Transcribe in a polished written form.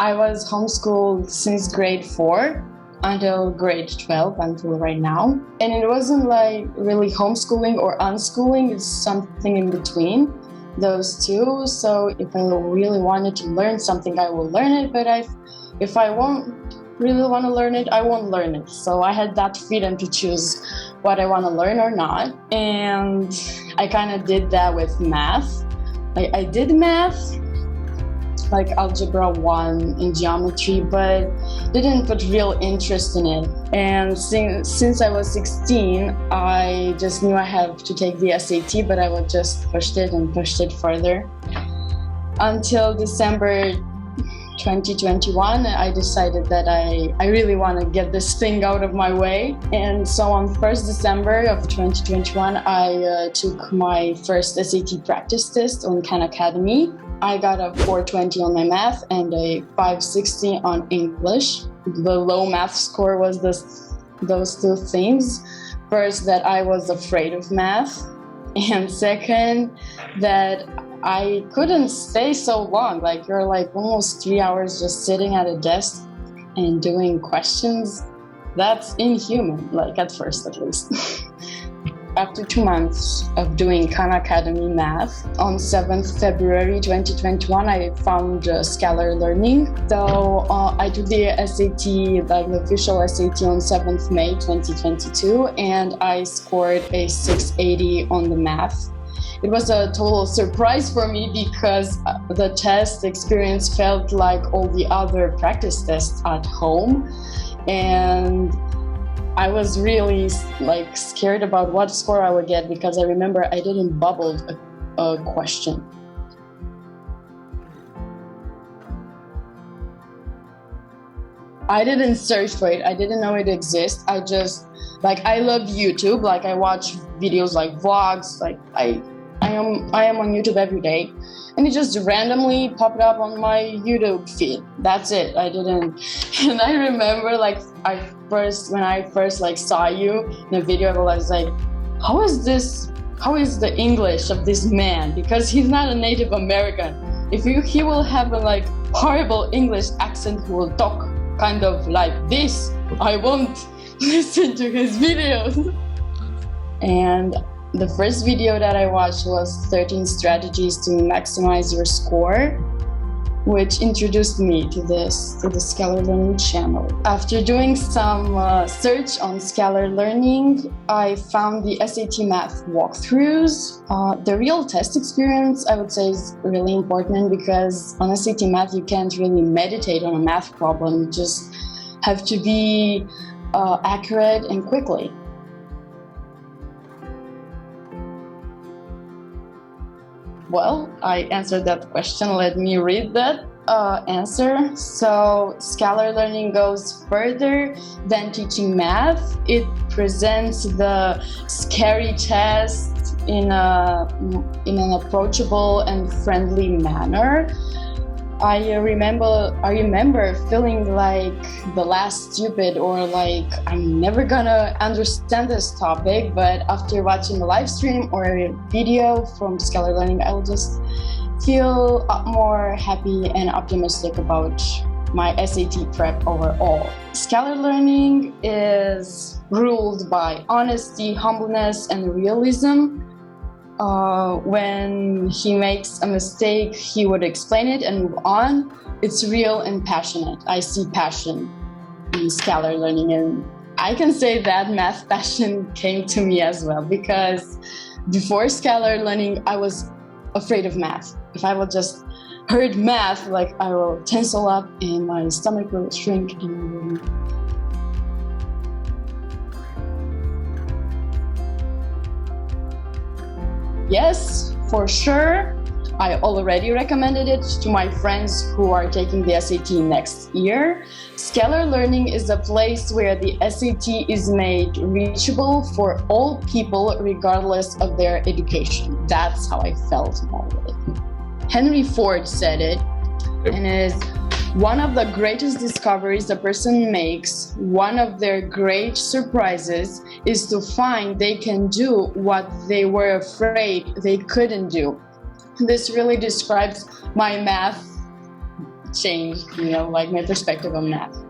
I was homeschooled since grade 4 until grade 12, until right now. And it wasn't like really homeschooling or unschooling, it's something in between those two. So if I really wanted to learn something, I will learn it, but if I won't really want to learn it, I won't learn it. So I had that freedom to choose what I want to learn or not. And I kind of did that with math. Like I did math, like algebra 1 and geometry, but didn't put real interest in it. And since I was 16, I just knew I have to take the SAT, but I would just pushed it further. Until December 2021, I decided that I really want to get this thing out of my way. And so on 1st December of 2021, I took my first SAT practice test on Khan Academy. I got a 420 on my math and a 560 on English. The low math score was those two things. First, that I was afraid of math, and second, that I couldn't stay so long. Like you're like almost 3 hours just sitting at a desk and doing questions. That's inhuman, like at first at least. After 2 months of doing Khan Academy math, on 7th February 2021, I found Scalar Learning. So I took the SAT, like the official SAT, on 7th May 2022, and I scored a 680 on the math. It was a total surprise for me because the test experience felt like all the other practice tests at home, and I was really like scared about what score I would get because I remember I didn't bubble a question. I didn't search for it. I didn't know it exists. I just I love YouTube. Like I watch videos like vlogs. Like I am on YouTube every day, and it just randomly popped up on my YouTube feed. That's it. I didn't. And I remember when I first saw you in a video, I was like, how is the English of this man? Because he's not a Native American. He will have a horrible English accent, who will talk kind of like this, I won't listen to his videos. And the first video that I watched was 13 strategies to maximize your score, which introduced me to the Scalar Learning channel. After doing some search on Scalar Learning, I found the SAT math walkthroughs. The real test experience, I would say, is really important because on SAT math, you can't really meditate on a math problem. You just have to be accurate and quickly. Well, I answered that question. Let me read that answer. So, Scalar Learning goes further than teaching math. It presents the scary test in an approachable and friendly manner. I remember feeling like the last stupid, or like I'm never gonna understand this topic, but after watching the live stream or a video from Scalar Learning, I will just feel more happy and optimistic about my SAT prep overall. Scalar Learning is ruled by honesty, humbleness, and realism. When he makes a mistake, he would explain it and move on. It's real and passionate. I see passion in Scalar Learning, and I can say that math passion came to me as well, because before Scalar Learning, I was afraid of math. If I would just heard math, I will tensile up and my stomach will shrink and yes, for sure. I already recommended it to my friends who are taking the SAT next year. Scalar Learning is a place where the SAT is made reachable for all people regardless of their education. That's how I felt about it. Henry Ford said it, and it is one of the greatest discoveries a person makes, one of their great surprises, is to find they can do what they were afraid they couldn't do. This really describes my math changed, like my perspective on math.